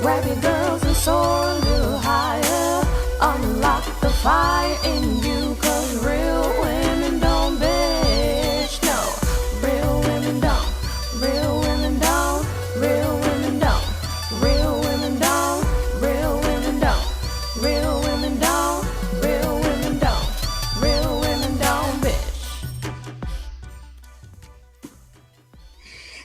Grab your girls and soar a little higher. Unlock the fire in you, 'cause real women don't bitch. No, real women don't. Real women don't. Real women don't. Real women don't. Real women don't. Real women don't. Real women don't. Real women don't bitch.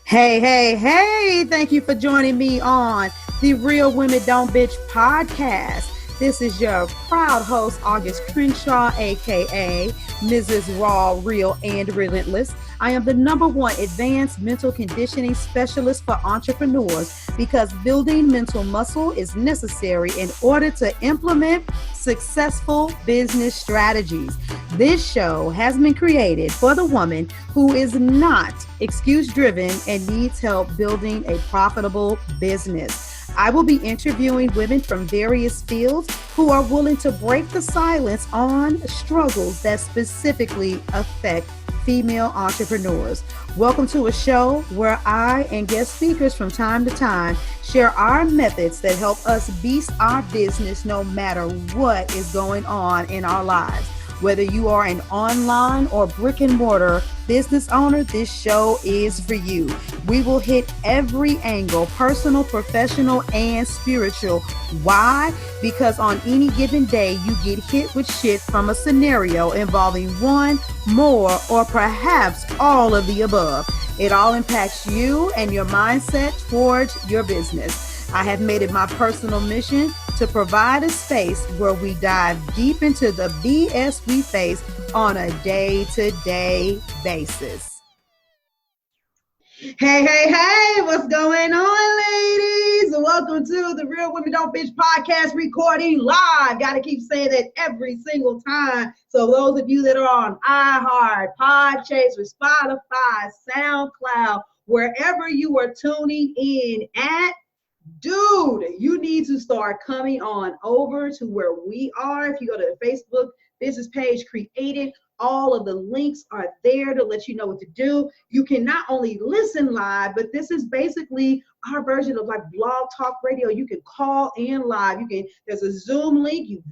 Hey, thank you for joining me on the Real Women Don't Bitch podcast. This is your proud host, August Crenshaw, aka Mrs. Raw, Real, and Relentless. I am the #1 advanced mental conditioning specialist for entrepreneurs because building mental muscle is necessary in order to implement successful business strategies. This show has been created for the woman who is not excuse-driven and needs help building a profitable business. I will be interviewing women from various fields who are willing to break the silence on struggles that specifically affect female entrepreneurs. Welcome to a show where I and guest speakers from time to time share our methods that help us beast our business no matter what is going on in our lives. Whether you are an online or brick and mortar business owner, this show is for you. We will hit every angle, personal, professional, and spiritual. Why? Because on any given day, you get hit with shit from a scenario involving one, more, or perhaps all of the above. It all impacts you and your mindset towards your business. I have made it my personal mission to provide a space where we dive deep into the BS we face on a day-to-day basis. Hey, what's going on, ladies? Welcome to the Real Women Don't Bitch podcast, recording live. Gotta keep saying that every single time. So those of you that are on iHeart, Podchaser, Spotify, SoundCloud, wherever you are tuning in at, dude, you need to start coming on over to where we are. If you go to the Facebook business page created, all of the links are there to let you know what to do. You can not only listen live, but this is basically our version of like blog talk radio. You can call in live. There's a Zoom link. You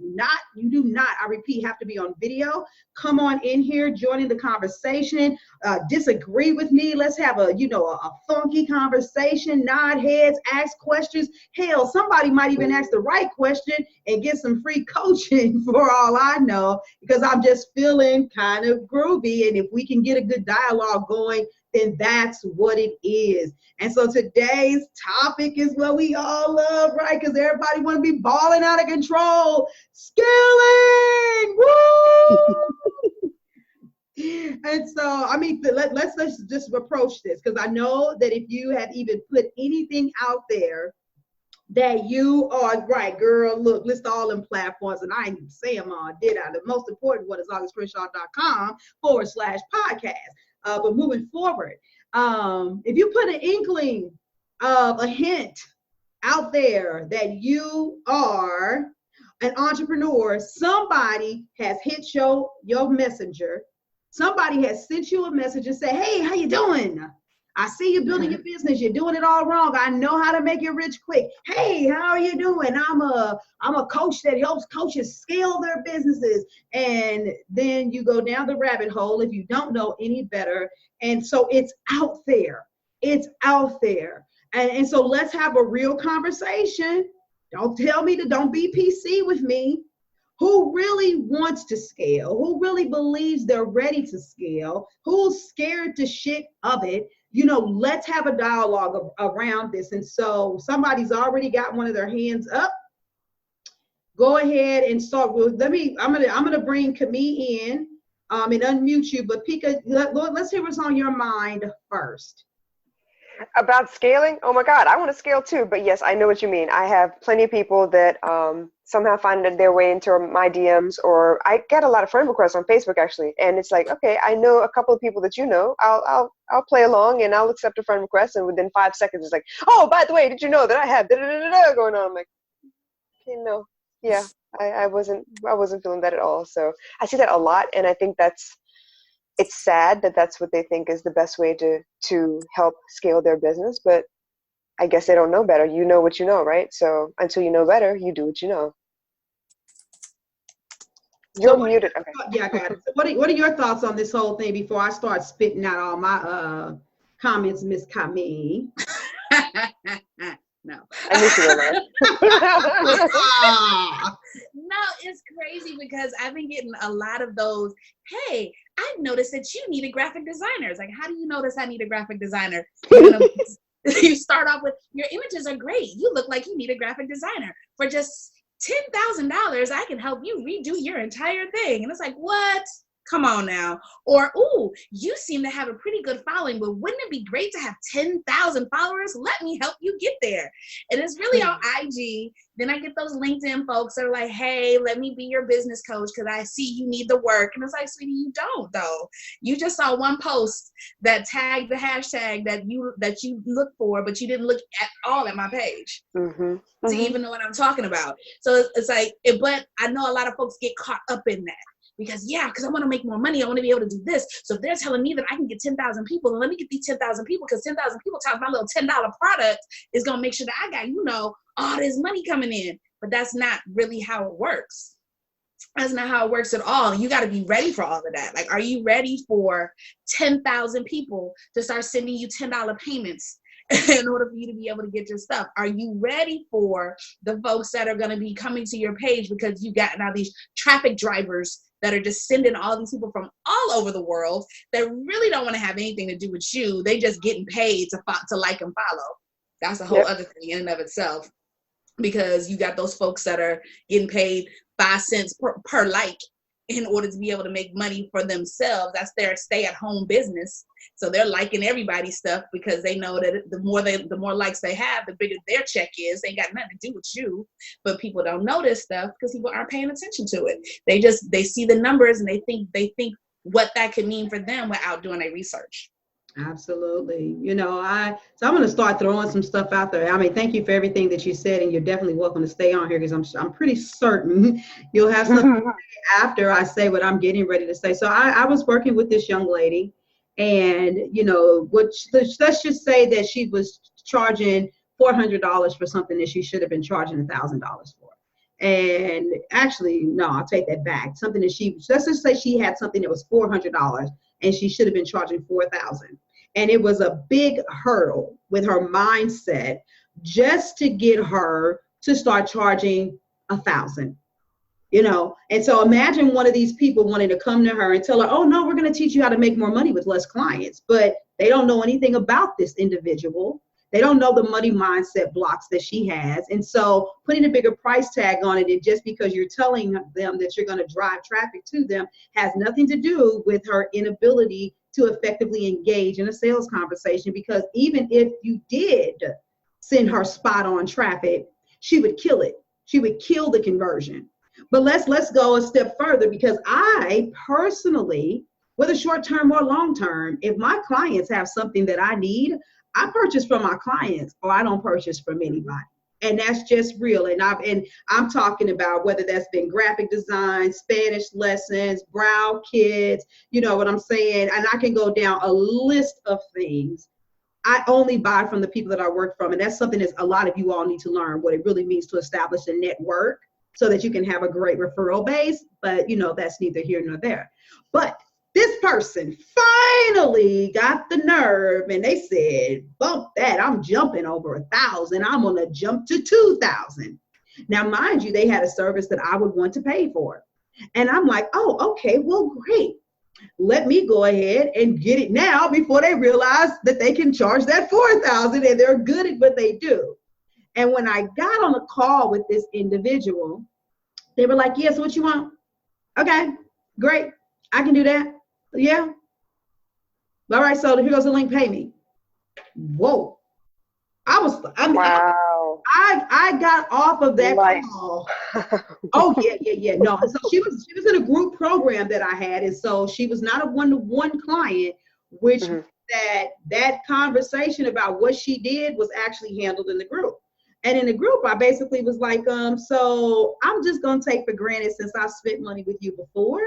do not, I repeat, have to be on video. Come on in here, join in the conversation. Disagree with me. Let's have a funky conversation, nod heads, ask questions. Hell, somebody might even ask the right question and get some free coaching for all I know, because I'm just feeling kind of groovy. And if we can get a good dialogue going, then that's what it is. And so today's topic is what we all love, right? Because everybody want to be balling out of control. Scaling! Woo! And so, I mean, let's just approach this, because I know that if you have even put anything out there that you are, right, girl, look, list all them platforms, and I ain't even say them all, did I? The most important one is augustcrenshaw.com/podcast. But moving forward, if you put an inkling of a hint out there that you are an entrepreneur, somebody has hit your messenger. Somebody has sent you a message and say, hey, how you doing? I see you building your business. You're doing it all wrong. I know how to make it rich quick. Hey, how are you doing? I'm a coach that helps coaches scale their businesses. And then you go down the rabbit hole if you don't know any better. And so it's out there. It's out there. And so let's have a real conversation. Don't tell me don't be PC with me. Who really wants to scale? Who really believes they're ready to scale? Who's scared to shit of it? Let's have a dialogue around this. And so somebody's already got one of their hands up. Go ahead and start with, I'm gonna bring Camille in and unmute you, but Pika, let's hear what's on your mind first. About scaling? Oh my God, I want to scale too. But yes, I know what you mean. I have plenty of people that somehow find their way into my DMs, or I get a lot of friend requests on Facebook actually. And it's like, okay, I know a couple of people that I'll play along and I'll accept a friend request, and within 5 seconds it's like, oh, by the way, did you know that I have da-da-da-da-da going on? I'm like, okay, no, yeah, I wasn't feeling that at all. So I see that a lot, and I think it's sad that that's what they think is the best way to help scale their business. But I guess they don't know better. You know what you know, right? So until you know better, you do what you know. You're muted. Okay. Yeah, I got it. So what are your thoughts on this whole thing before I start spitting out all my comments, Miss Camille? No. I need to go laugh. No, it's crazy because I've been getting a lot of those. Hey, I've noticed that you need a graphic designer. It's like, how do you notice I need a graphic designer? You start off with, your images are great. You look like you need a graphic designer. For just $10,000, I can help you redo your entire thing. And it's like, what? Come on now. Or, ooh, you seem to have a pretty good following, but wouldn't it be great to have 10,000 followers? Let me help you get there. And it's really on IG. Then I get those LinkedIn folks that are like, hey, let me be your business coach because I see you need the work. And it's like, sweetie, you don't though. You just saw one post that tagged the hashtag that you look for, but you didn't look at all at my page to even know what I'm talking about. So it's like, but I know a lot of folks get caught up in that. Because I want to make more money. I want to be able to do this. So if they're telling me that I can get 10,000 people, then let me get these 10,000 people, because 10,000 people times my little $10 product is going to make sure that I got, all this money coming in. But that's not really how it works. That's not how it works at all. You got to be ready for all of that. Like, are you ready for 10,000 people to start sending you $10 payments in order for you to be able to get your stuff? Are you ready for the folks that are going to be coming to your page because you got now these traffic drivers that are just sending all these people from all over the world that really don't want to have anything to do with you? They just getting paid to like and follow. That's a whole other thing in and of itself, because you got those folks that are getting paid 5 cents per like in order to be able to make money for themselves. That's their stay-at-home business. So they're liking everybody's stuff because they know that the more likes they have, the bigger their check is. They ain't got nothing to do with you. But people don't know this stuff because people aren't paying attention to it. They see the numbers and they think what that could mean for them without doing their research. Absolutely. So I'm going to start throwing some stuff out there. I mean, thank you for everything that you said, and you're definitely welcome to stay on here because I'm pretty certain you'll have something to say after I say what I'm getting ready to say. So I was working with this young lady, and let's just say that she was charging $400 for something that she should have been charging $1,000 for. And actually, no, I'll take that back. Something that let's just say she had something that was $400 and she should have been charging $4,000. And it was a big hurdle with her mindset just to get her to start charging $1,000. And so imagine one of these people wanting to come to her and tell her, oh no, we're going to teach you how to make more money with less clients, but they don't know anything about this individual. They don't know the money mindset blocks that she has. And so putting a bigger price tag on it, and just because you're telling them that you're going to drive traffic to them, has nothing to do with her inability to effectively engage in a sales conversation. Because even if you did send her spot on traffic, she would kill it. She would kill the conversion. But let's go a step further, because I personally, whether short term or long term, if my clients have something that I need, I purchase from my clients, or I don't purchase from anybody. And that's just real. And I'm talking about whether that's been graphic design, Spanish lessons, brow kits, you know what I'm saying? And I can go down a list of things. I only buy from the people that I work from. And that's something that a lot of you all need to learn, what it really means to establish a network so that you can have a great referral base. But, that's neither here nor there. But this person finally got the nerve, and they said, bump that, I'm jumping over 1,000. I'm going to jump to 2,000. Now, mind you, they had a service that I would want to pay for. And I'm like, oh, okay, well, great. Let me go ahead and get it now before they realize that they can charge that 4,000 and they're good at what they do. And when I got on a call with this individual, they were like, yes, what you want? Okay, great. I can do that. Yeah. All right. So here goes the link. Pay me. Whoa. Wow. I got off of that call. Oh yeah. No. And so she was in a group program that I had, and so she was not a one-to-one client, which that conversation about what she did was actually handled in the group. And in the group, I basically was like, so I'm just gonna take for granted, since I spent money with you before,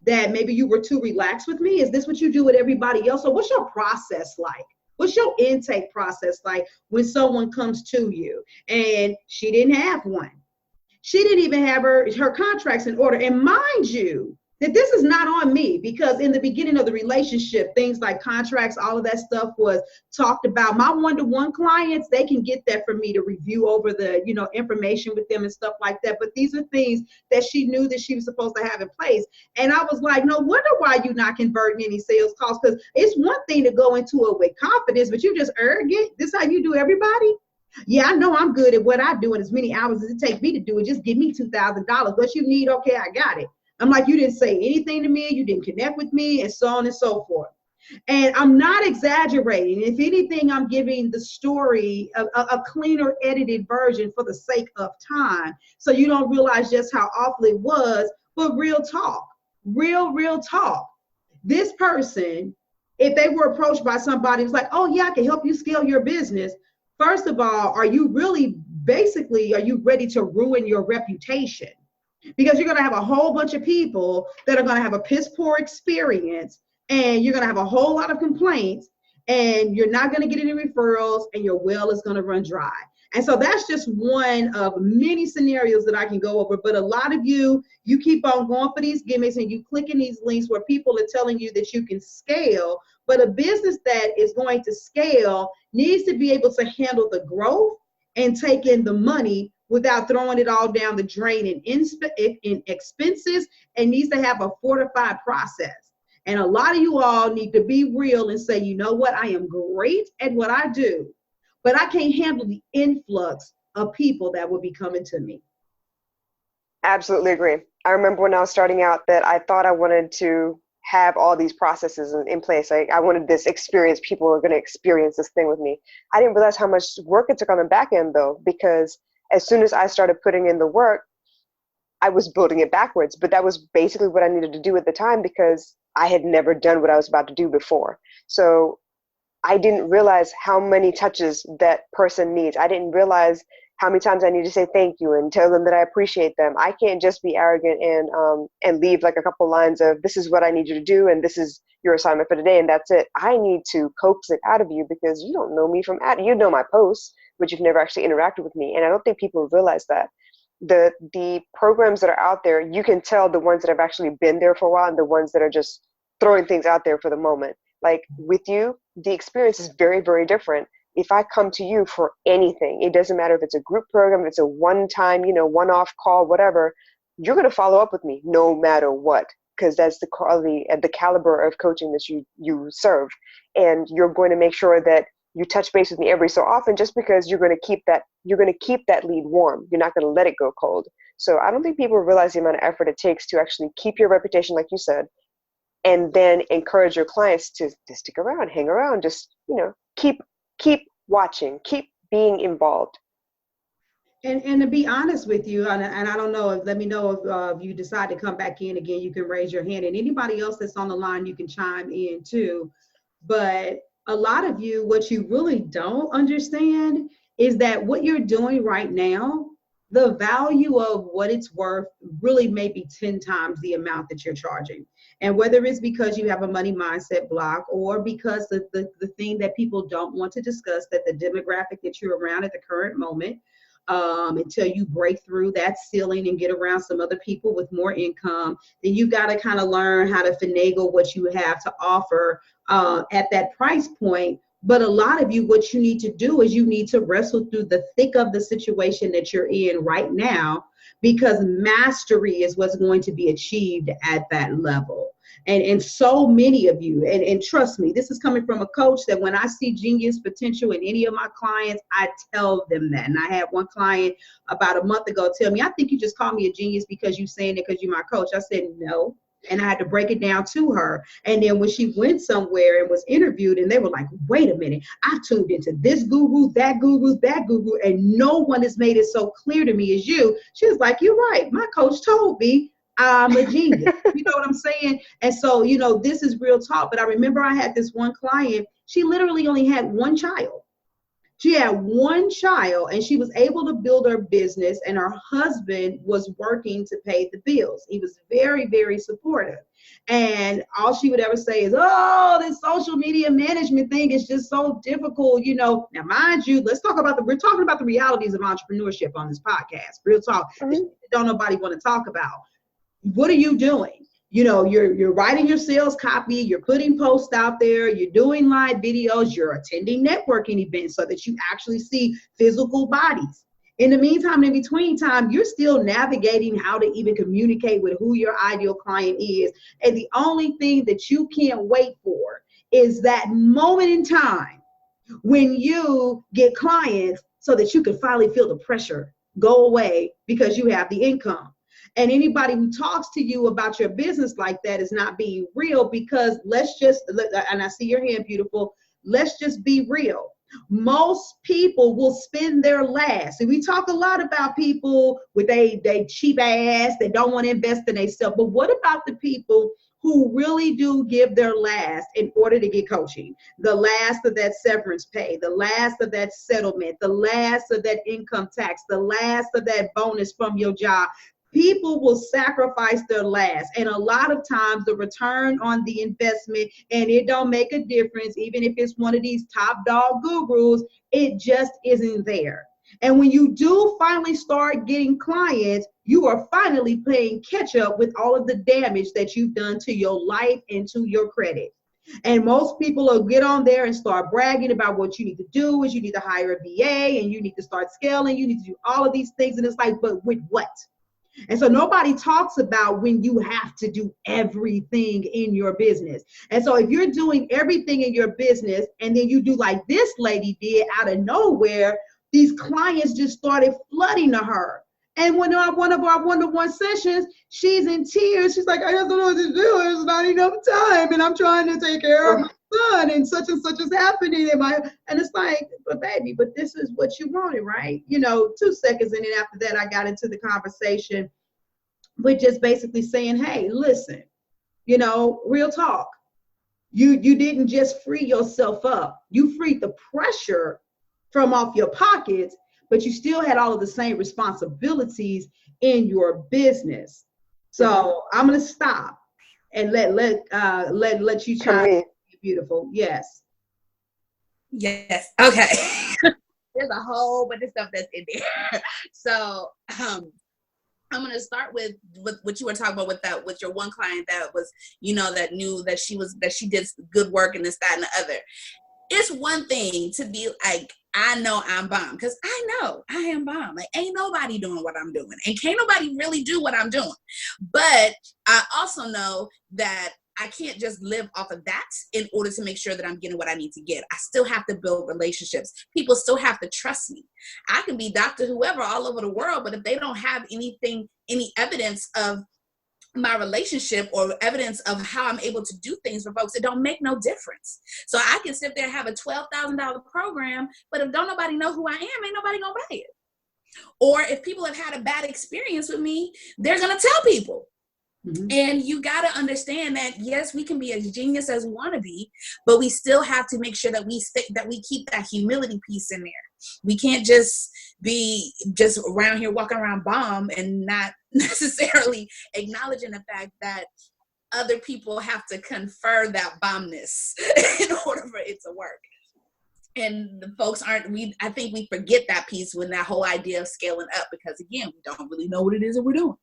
that maybe you were too relaxed with me. Is this what you do with everybody else? So what's your process like? What's your intake process like when someone comes to you? And she didn't have one. She didn't even have her contracts in order. And mind you, that this is not on me, because in the beginning of the relationship, things like contracts, all of that stuff was talked about. My one-to-one clients, they can get that from me to review over the, information with them and stuff like that. But these are things that she knew that she was supposed to have in place. And I was like, no wonder why you're not converting any sales calls, because it's one thing to go into it with confidence, but you're just arrogant. This is how you do everybody? Yeah, I know I'm good at what I do, and as many hours as it takes me to do it. Just give me $2,000. What you need, okay, I got it. I'm like, you didn't say anything to me, you didn't connect with me, and so on and so forth. And I'm not exaggerating. If anything, I'm giving the story a cleaner, edited version for the sake of time, so you don't realize just how awful it was. But real talk, real talk. This person, if they were approached by somebody who's like, oh yeah, I can help you scale your business. First of all, are you ready to ruin your reputation? Because you're going to have a whole bunch of people that are going to have a piss poor experience, and you're going to have a whole lot of complaints, and you're not going to get any referrals, and your well is going to run dry. And so that's just one of many scenarios that I can go over. But a lot of you keep on going for these gimmicks, and you clicking these links where people are telling you that you can scale. But a business that is going to scale needs to be able to handle the growth and take in the money without throwing it all down the drain in expenses, and needs to have a fortified process. And a lot of you all need to be real and say, you know what, I am great at what I do, but I can't handle the influx of people that will be coming to me. Absolutely agree. I remember when I was starting out that I thought I wanted to have all these processes in place. Like, I wanted this experience. People were going to experience this thing with me. I didn't realize how much work it took on the back end, though, because as soon as I started putting in the work, I was building it backwards. But that was basically what I needed to do at the time, because I had never done what I was about to do before. So I didn't realize how many touches that person needs. I didn't realize how many times I need to say thank you and tell them that I appreciate them. I can't just be arrogant and leave like a couple lines of, this is what I need you to do, and this is your assignment for today, and that's it. I need to coax it out of you, because you don't know me from Adam. You know my posts, but you've never actually interacted with me. And I don't think people realize that. The programs that are out there, you can tell the ones that have actually been there for a while and the ones that are just throwing things out there for the moment. Like with you, the experience is very, very different. If I come to you for anything, it doesn't matter if it's a group program, if it's a one-time, one-off call, whatever, you're going to follow up with me no matter what, because that's the quality and the caliber of coaching that you serve. And you're going to make sure that you touch base with me every so often, just because you're going to keep that lead warm. You're not going to let it go cold. So I don't think people realize the amount of effort it takes to actually keep your reputation, like you said, and then encourage your clients to stick around, hang around, just, keep watching, keep being involved. And to be honest with you, and I don't know, let me know if you decide to come back in again, you can raise your hand, and anybody else that's on the line, you can chime in too. But a lot of you, what you really don't understand is that what you're doing right now, the value of what it's worth really may be 10 times the amount that you're charging. And whether it's because you have a money mindset block, or because the thing that people don't want to discuss, that the demographic that you're around at the current moment, until you break through that ceiling and get around some other people with more income, then you got to kind of learn how to finagle what you have to offer at that price point. But a lot of you, what you need to do is you need to wrestle through the thick of the situation that you're in right now, because mastery is what's going to be achieved at that level. And so many of you, and trust me, this is coming from a coach, that when I see genius potential in any of my clients, I tell them that. And I had one client about a month ago tell me, I think you just called me a genius because you're saying it because you're my coach. I said, no. And I had to break it down to her. And then when she went somewhere and was interviewed, and they were like, wait a minute, I've tuned into this guru, that guru, and no one has made it so clear to me as you. She was like, you're right. My coach told me I'm a genius. You know what I'm saying? And so, this is real talk. But I remember I had this one client, she literally only had one child. She had one child and she was able to build her business, and her husband was working to pay the bills. He was very, very supportive. And all she would ever say is, oh, this social media management thing is just so difficult, you know. Now, mind you, we're talking about the realities of entrepreneurship on this podcast. Real talk. Don't nobody want to talk about. What are you doing? You know, you're writing your sales copy, you're putting posts out there, you're doing live videos, you're attending networking events so that you actually see physical bodies. In the meantime, in between time, you're still navigating how to even communicate with who your ideal client is. And the only thing that you can't wait for is that moment in time when you get clients so that you can finally feel the pressure go away because you have the income. And anybody who talks to you about your business like that is not being real, because and I see your hand, beautiful, let's just be real. Most people will spend their last. And we talk a lot about people with they cheap ass, they don't want to invest in themselves. But what about the people who really do give their last in order to get coaching? The last of that severance pay, the last of that settlement, the last of that income tax, the last of that bonus from your job. People will sacrifice their last, and a lot of times the return on the investment, and it don't make a difference, even if it's one of these top dog gurus, it just isn't there. And when you do finally start getting clients, you are finally playing catch up with all of the damage that you've done to your life and to your credit. And most people will get on there and start bragging about what you need to do is you need to hire a VA and you need to start scaling, you need to do all of these things. And it's like, but with what? And so nobody talks about when you have to do everything in your business. And so if you're doing everything in your business and then you do like this lady did out of nowhere, these clients just started flooding to her. And when one of our one-to-one sessions, she's in tears. She's like, I just don't know what to do. There's not enough time. And I'm trying to take care of my son and such is happening. And it's like, but baby, but this is what you wanted, right? You know, 2 seconds. And then after that, I got into the conversation with just basically saying, hey, listen, you know, real talk. You didn't just free yourself up. You freed the pressure from off your pockets, but you still had all of the same responsibilities in your business. So I'm gonna stop and let you chime in. Beautiful. Yes. Yes. Okay. There's a whole bunch of stuff that's in there. So I'm gonna start with what you were talking about with your one client that was, you know, that knew that she did good work and this, that, and the other. It's one thing to be like, I know I'm bomb, because I know I am bomb. Like, ain't nobody doing what I'm doing, and can't nobody really do what I'm doing. But I also know that I can't just live off of that in order to make sure that I'm getting what I need to get. I still have to build relationships. People still have to trust me. I can be Dr. Whoever all over the world, but if they don't have any evidence of my relationship or evidence of how I'm able to do things for folks, it don't make no difference. So I can sit there and have a $12,000 program, but if don't nobody know who I am, ain't nobody gonna buy it. Or if people have had a bad experience with me, they're gonna tell people. Mm-hmm. And you got to understand that, yes, we can be as genius as we want to be, but we still have to make sure that we keep that humility piece in there. We can't just be just around here walking around bomb and not necessarily acknowledging the fact that other people have to confer that bombness in order for it to work. And the folks I think we forget that piece when that whole idea of scaling up, because again, we don't really know what it is that we're doing.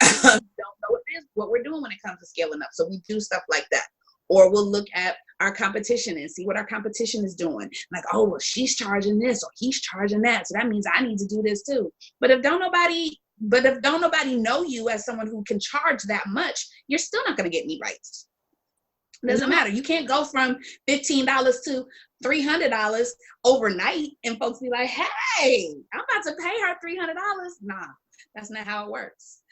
Don't know what we're doing when it comes to scaling up. So we do stuff like that. Or we'll look at our competition and see what our competition is doing. Like, oh, well, she's charging this or he's charging that, so that means I need to do this too. But if don't nobody know you as someone who can charge that much, you're still not going to get any rights. It doesn't matter. You can't go from $15 to $300 overnight and folks be like, hey, I'm about to pay her $300. Nah. That's not how it works.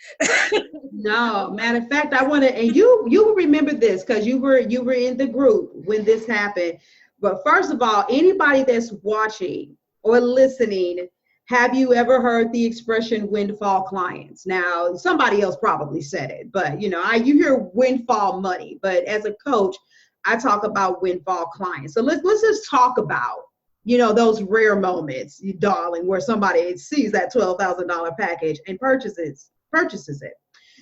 No, matter of fact, I want to, and you will remember this because you were in the group when this happened. But first of all, anybody that's watching or listening, have you ever heard the expression windfall clients? Now, somebody else probably said it, but you hear windfall money. But as a coach, I talk about windfall clients. So let's just talk about, You know, those rare moments, you darling, where somebody sees that $12,000 package and purchases it.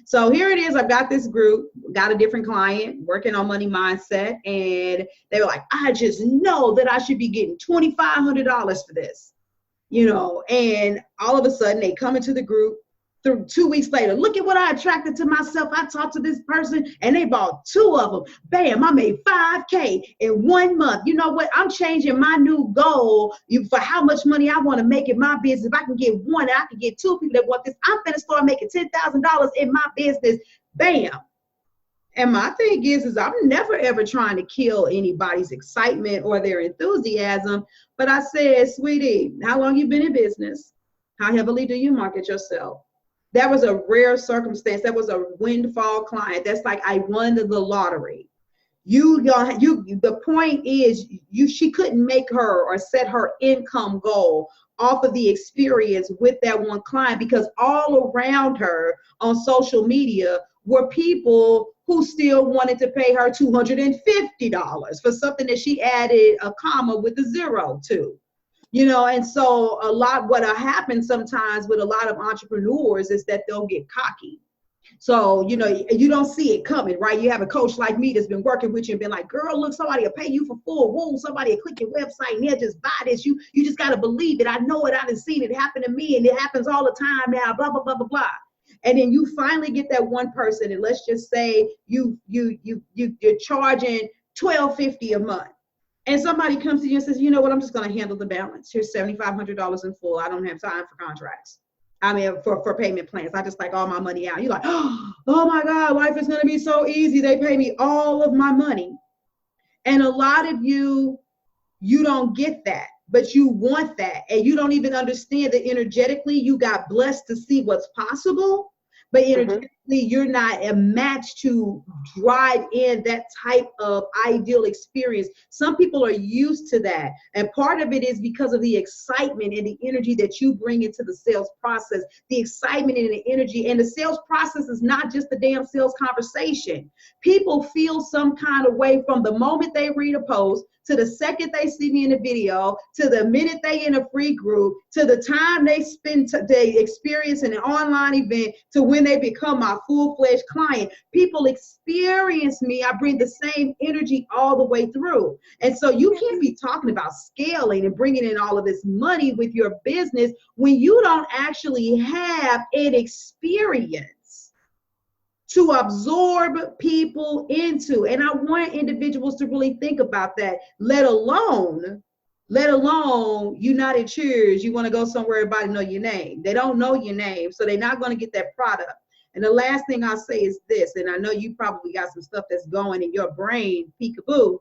So here it is. I've got this group, got a different client working on money mindset, and they were like, I just know that I should be getting $2,500 for this, you know, and all of a sudden they come into the group. Through 2 weeks later, look at what I attracted to myself. I talked to this person and they bought 2 of them. Bam, I made $5K in 1 month. You know what? I'm changing my new goal for how much money I want to make in my business. If I can get one, I can get 2 people that want this. I'm going to start making $10,000 in my business. Bam. And my thing is I'm never ever trying to kill anybody's excitement or their enthusiasm. But I said, sweetie, how long you been in business? How heavily do you market yourself? That was a rare circumstance. That was a windfall client. That's like I won the lottery. The point is, she couldn't make her or set her income goal off of the experience with that one client, because all around her on social media were people who still wanted to pay her $250 for something that she added a comma with a zero to. You know, and so what happens sometimes with a lot of entrepreneurs is that they'll get cocky. So, you know, you don't see it coming, right? You have a coach like me that's been working with you and been like, girl, look, somebody will pay you for full wool. Somebody will click your website and they'll just buy this. You just got to believe it. I know it. I've seen it happen to me, and it happens all the time now, blah, blah, blah, blah, blah. And then you finally get that one person, and let's just say you're charging $1,250 a month. And somebody comes to you and says, you know what, I'm just going to handle the balance. Here's $7,500 in full. I don't have time for contracts. I mean, for payment plans. I just like all my money out. You're like, oh my God, life is going to be so easy. They pay me all of my money. And a lot of you don't get that, but you want that. And you don't even understand that energetically you got blessed to see what's possible. But energetically, you're not a match to drive in that type of ideal experience. Some people are used to that. And part of it is because of the excitement and the energy that you bring into the sales process, the excitement and the energy. And the sales process is not just the damn sales conversation. People feel some kind of way from the moment they read a post, to the second they see me in a video, to the minute they in a free group, to the time they spend they experience in an online event, to when they become my full-fledged client. People experience me. I bring the same energy all the way through. And so you can't be talking about scaling and bringing in all of this money with your business when you don't actually have an experience to absorb people into. And I want individuals to really think about that, let alone United Cheers, you want to go somewhere everybody know your name. They don't know your name, so they're not going to get that product. And the last thing I'll say is this, and I know you probably got some stuff that's going in your brain, peekaboo,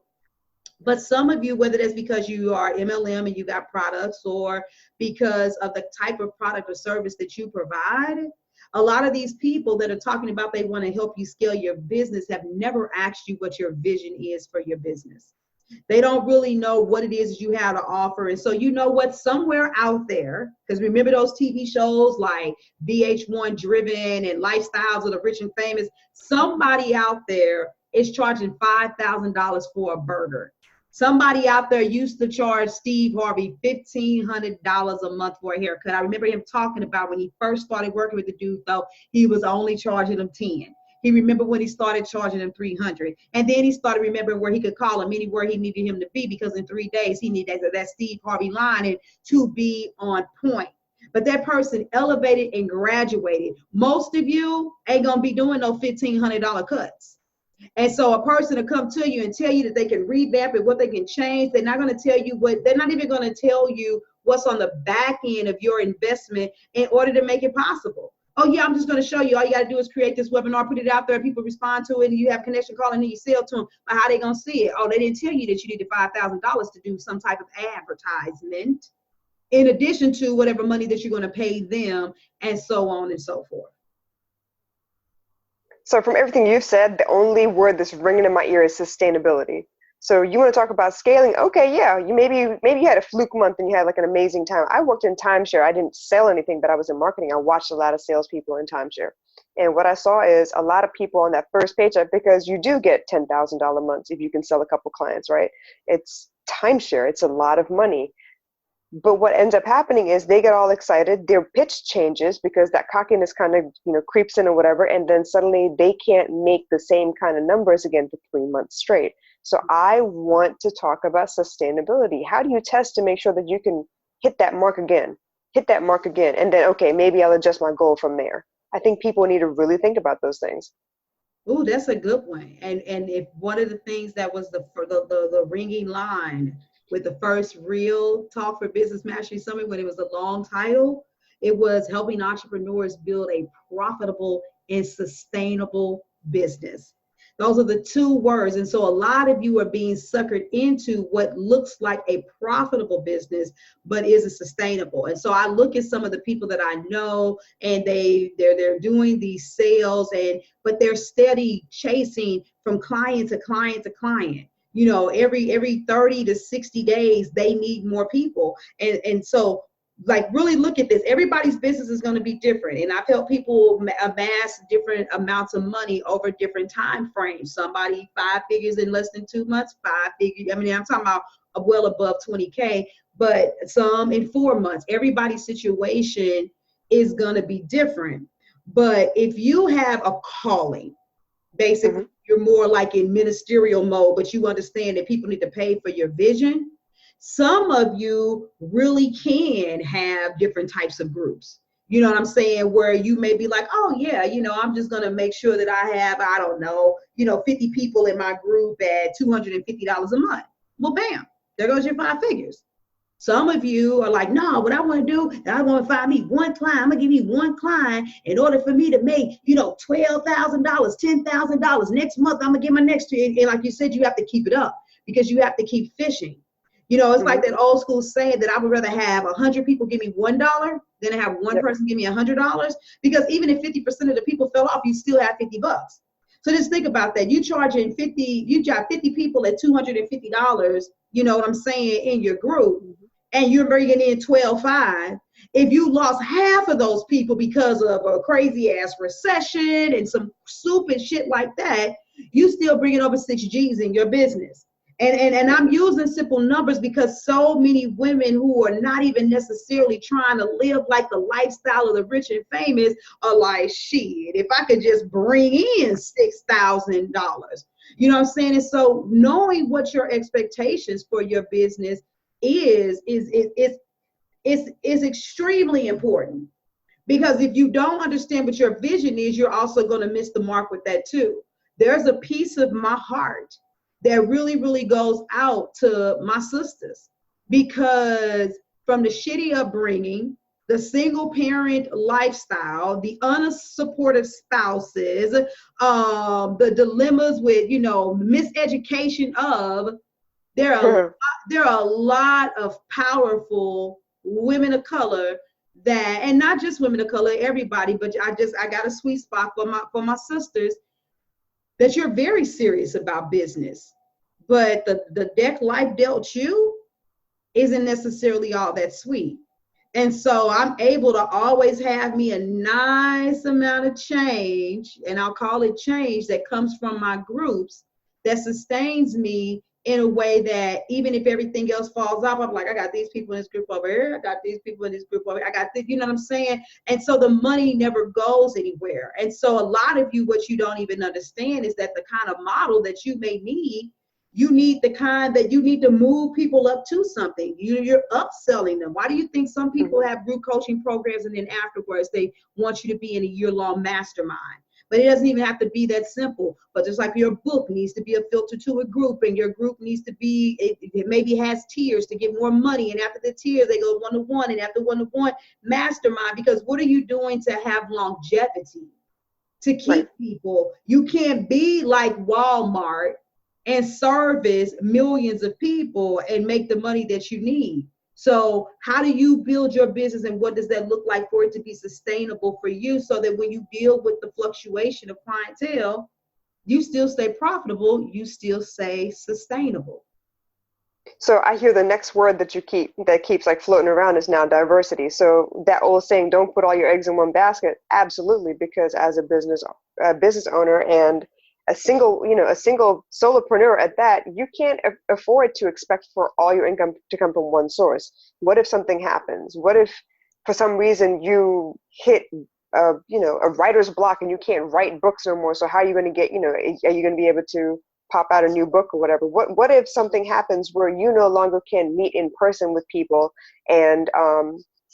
but some of you, whether that's because you are MLM and you got products, or because of the type of product or service that you provide, a lot of these people that are talking about they want to help you scale your business have never asked you what your vision is for your business. They don't really know what it is you have to offer. And so you know what, somewhere out there, because remember those TV shows like VH1 Driven and Lifestyles of the Rich and Famous, somebody out there is charging $5,000 for a burger. Somebody out there used to charge Steve Harvey $1,500 a month for a haircut. I remember him talking about when he first started working with the dude, though, he was only charging him 10. He remembered when he started charging him 300. And then he started remembering where he could call him anywhere he needed him to be, because in 3 days he needed that Steve Harvey line and to be on point. But that person elevated and graduated. Most of you ain't going to be doing no $1,500 cuts. And so a person to come to you and tell you that they can revamp it, what they can change, they're not going to tell you what, they're not even going to tell you what's on the back end of your investment in order to make it possible. Oh yeah, I'm just going to show you. All you got to do is create this webinar, put it out there, people respond to it, and you have connection calling and you sell to them. But how they going to see it? Oh, they didn't tell you that you needed $5,000 to do some type of advertisement, in addition to whatever money that you're going to pay them, and so on and so forth. So from everything you've said, the only word that's ringing in my ear is sustainability. So you want to talk about scaling? Okay, yeah, maybe you had a fluke month and you had like an amazing time. I worked in timeshare. I didn't sell anything, but I was in marketing. I watched a lot of salespeople in timeshare. And what I saw is a lot of people on that first paycheck, because you do get $10,000 months if you can sell a couple clients, right? It's timeshare. It's a lot of money. But what ends up happening is they get all excited, their pitch changes because that cockiness kind of, creeps in or whatever, and then suddenly they can't make the same kind of numbers again for 3 months straight. So I want to talk about sustainability. How do you test to make sure that you can hit that mark again, and then, okay, maybe I'll adjust my goal from there. I think people need to really think about those things. Oh, that's a good one. And if one of the things that was the ringing line with the first real Talk for Business Mastery Summit, when it was a long title, it was helping entrepreneurs build a profitable and sustainable business. Those are the two words. And so a lot of you are being suckered into what looks like a profitable business, but isn't sustainable. And so I look at some of the people that I know, and they're doing these sales, but they're steady chasing from client to client to client. Every 30 to 60 days, they need more people. And so, like, really look at this. Everybody's business is going to be different. And I've helped people amass different amounts of money over different time frames. Somebody 5 figures in less than 2 months, 5 figures. I mean, I'm talking about well above 20K, but some in 4 months. Everybody's situation is going to be different. But if you have a calling, basically, you're more like in ministerial mode, but you understand that people need to pay for your vision. Some of you really can have different types of groups. You know what I'm saying? Where you may be like, oh yeah, I'm just going to make sure that I have, 50 people in my group at $250 a month. Well, bam, there goes your 5 figures. Some of you are like, no, what I want to do, I want to find me one client. I'm going to give me one client in order for me to make, $12,000, $10,000. Next month, I'm going to get my next two. And like you said, you have to keep it up because you have to keep fishing. It's like that old school saying that I would rather have 100 people give me $1 than to have one person give me $100, because even if 50% of the people fell off, you still have $50. So just think about that. You got 50 people at $250, you know what I'm saying, in your group, and you're bringing in 12.5. If you lost half of those people because of a crazy ass recession and some stupid shit like that, you still bringing over 6 G's in your business. And I'm using simple numbers because so many women who are not even necessarily trying to live like the lifestyle of the rich and famous are like, shit, if I could just bring in $6,000, you know what I'm saying? And so knowing what your expectations for your business is extremely important, because if you don't understand what your vision is, you're also going to miss the mark with that too. There's a piece of my heart that really, really goes out to my sisters, because from the shitty upbringing, the single parent lifestyle, the unsupportive spouses, the dilemmas with, miseducation of, there are a lot of powerful women of color that, and not just women of color, everybody, but I got a sweet spot for my sisters, that you're very serious about business, but the deck life dealt you isn't necessarily all that sweet. And so I'm able to always have me a nice amount of change, and I'll call it change, that comes from my groups that sustains me in a way that even if everything else falls off, I'm like, I got these people in this group over here, I got these people in this group over here, I got this, you know what I'm saying? And so the money never goes anywhere. And so a lot of you, what you don't even understand is that the kind of model that you may need, you need the kind that you need to move people up to something. You're upselling them. Why do you think some people have group coaching programs and then afterwards they want you to be in a year-long mastermind? But it doesn't even have to be that simple. But just like your book needs to be a filter to a group, and your group needs to be, it maybe has tiers to get more money. And after the tiers, they go one-to-one, and after one-to-one, mastermind. Because what are you doing to have longevity, to keep people? You can't be like Walmart and service millions of people and make the money that you need. So how do you build your business, and what does that look like for it to be sustainable for you, so that when you deal with the fluctuation of clientele, you still stay profitable, you still stay sustainable? So I hear the next word that keeps like floating around is now diversity. So that old saying, don't put all your eggs in one basket. Absolutely. Because as a business owner and a single solopreneur at that, you can't afford to expect for all your income to come from one source. What if something happens? What if for some reason you hit a writer's block and you can't write books no more? So how are you going to get, are you going to be able to pop out a new book or whatever? What if something happens where you no longer can meet in person with people and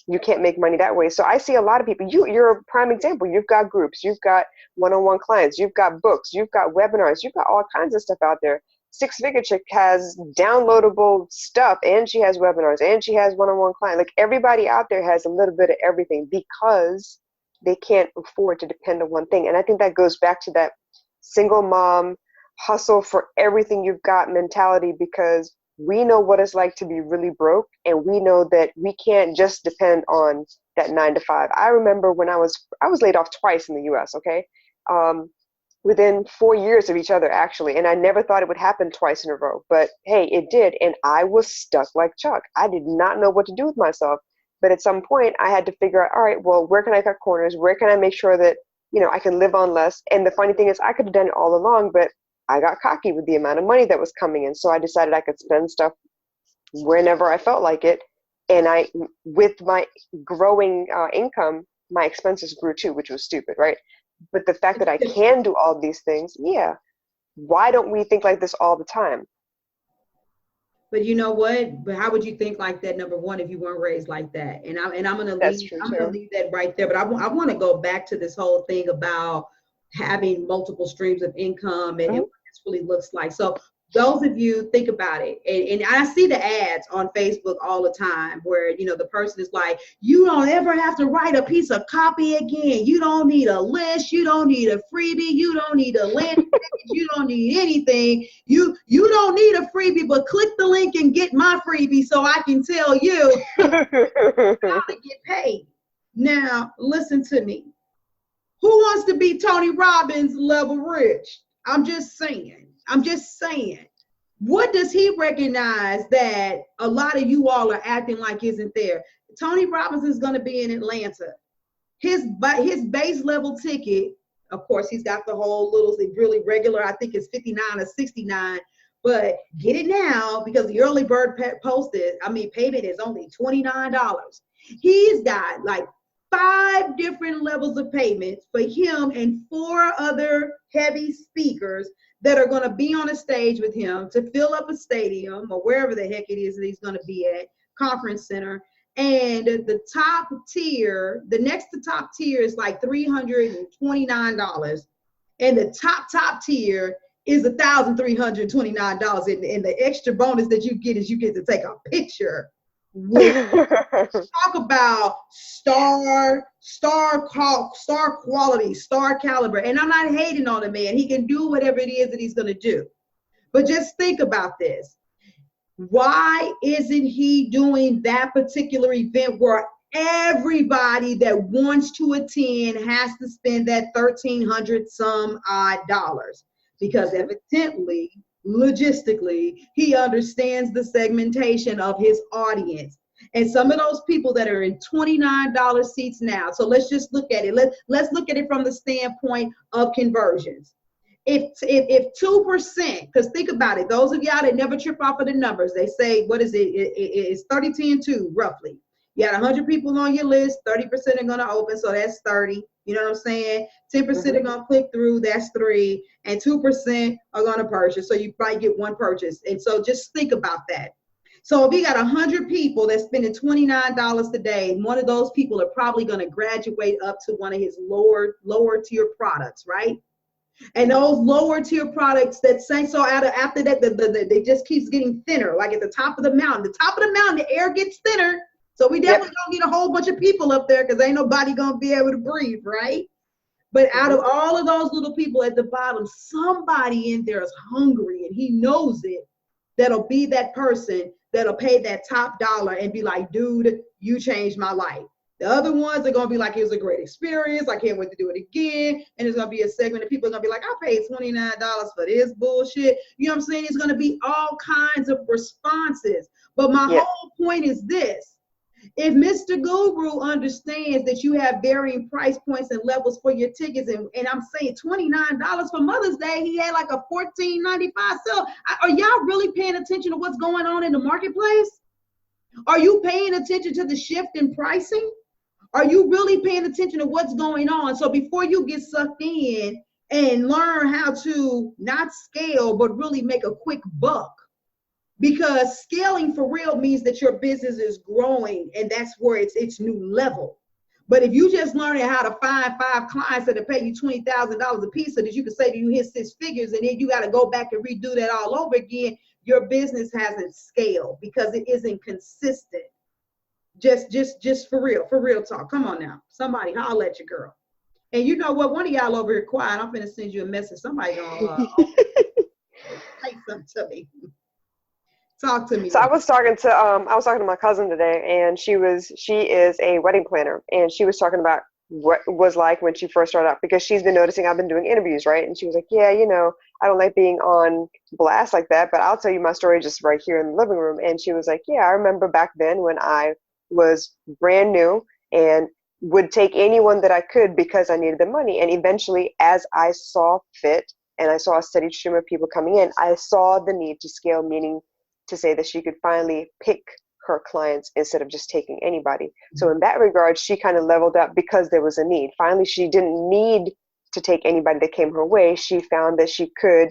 you can't make money that way? So I see a lot of people, you're a prime example. You've got groups, you've got one-on-one clients, you've got books, you've got webinars, you've got all kinds of stuff out there. Six Figure Chick has downloadable stuff, and she has webinars, and she has one-on-one clients. Like, everybody out there has a little bit of everything because they can't afford to depend on one thing. And I think that goes back to that single mom hustle for everything you've got mentality, because we know what it's like to be really broke, and we know that we can't just depend on that 9 to 5. I remember when I was laid off twice in the US, okay? Within 4 years of each other, actually. And I never thought it would happen twice in a row, but hey, it did. And I was stuck like Chuck. I did not know what to do with myself. But at some point I had to figure out, all right, well, where can I cut corners? Where can I make sure that, I can live on less? And the funny thing is, I could have done it all along, but I got cocky with the amount of money that was coming in. So I decided I could spend stuff whenever I felt like it. And with my growing income, my expenses grew too, which was stupid, right? But the fact that I can do all these things, yeah. Why don't we think like this all the time? But you know what? But how would you think like that, number one, if you weren't raised like that? And I'm gonna leave that right there. But I want to go back to this whole thing about having multiple streams of income and what this really looks like. So those of you, think about it. And I see the ads on Facebook all the time where, the person is like, you don't ever have to write a piece of copy again. You don't need a list. You don't need a freebie. You don't need a landing page. You don't need anything. You don't need a freebie, but click the link and get my freebie so I can tell you how to get paid. Now, listen to me. Who wants to be Tony Robbins level rich? I'm just saying. What does he recognize that a lot of you all are acting like isn't there? Tony Robbins is going to be in Atlanta. His base level ticket, of course, he's got the whole little really regular, I think it's $59 or $69, but get it now because the early bird payment is only $29. He's got like 5 different levels of payments for him and 4 other heavy speakers that are going to be on a stage with him to fill up a stadium or wherever the heck it is that he's going to be at, conference center. And the top tier, the next to top tier is like $329. And the top tier is $1,329. And the extra bonus that you get is you get to take a picture with talk about star quality, star caliber. And I'm not hating on the man. He can do whatever it is that he's going to do. But just think about this. Why isn't he doing that particular event where everybody that wants to attend has to spend that $1,300 some odd dollars? Because evidently, logistically, he understands the segmentation of his audience. And some of those people that are in $29 seats now, so let's just look at it. Let's look at it from the standpoint of conversions. If 2%, because think about it, those of y'all that never trip off of the numbers, they say, what is it? It's 30, 10, 2, roughly. You got 100 people on your list, 30% are going to open, so that's 30. You know what I'm saying? 10% are going to click through, that's 3. And 2% are going to purchase, so you probably get 1 purchase. And so just think about that. So if you got 100 people that's spending $29 today, one of those people are probably going to graduate up to one of his lower tier products, right? And those lower tier products that say so after that, they just keeps getting thinner, like at the top of the mountain. The top of the mountain, the air gets thinner. So we definitely don't need a whole bunch of people up there because ain't nobody going to be able to breathe, right? But out of all of those little people at the bottom, somebody in there is hungry and he knows it. That'll be that person that'll pay that top dollar and be like, dude, you changed my life. The other ones are going to be like, it was a great experience. I can't wait to do it again. And there's going to be a segment of people are going to be like, I paid $29 for this bullshit. You know what I'm saying? It's going to be all kinds of responses. But my whole point is this. If Mr. Guru understands that you have varying price points and levels for your tickets, and I'm saying $29 for Mother's Day, he had like a $14.95 sale. Are y'all really paying attention to what's going on in the marketplace? Are you paying attention to the shift in pricing? Are you really paying attention to what's going on? So before you get sucked in and learn how to not scale, but really make a quick buck, because scaling for real means that your business is growing, and that's where it's new level. But if you just learning how to find 5 clients that will pay you $20,000 a piece so that you can say that you hit 6 figures, and then you got to go back and redo that all over again, your business hasn't scaled because it isn't consistent. Just for real talk. Come on now. Somebody holler at your girl. And you know what? One of y'all over here quiet. I'm finna send you a message. Somebody gonna say something to me. Talk to me. So I was talking to my cousin today, and she is a wedding planner, and she was talking about what it was like when she first started out, because she's been noticing I've been doing interviews, right? And she was like, yeah, I don't like being on blast like that, but I'll tell you my story just right here in the living room. And she was like, yeah, I remember back then when I was brand new and would take anyone that I could because I needed the money. And eventually, as I saw fit and I saw a steady stream of people coming in, I saw the need to scale, meaning to say that she could finally pick her clients instead of just taking anybody. So in that regard, she kind of leveled up because there was a need. Finally, she didn't need to take anybody that came her way. She found that she could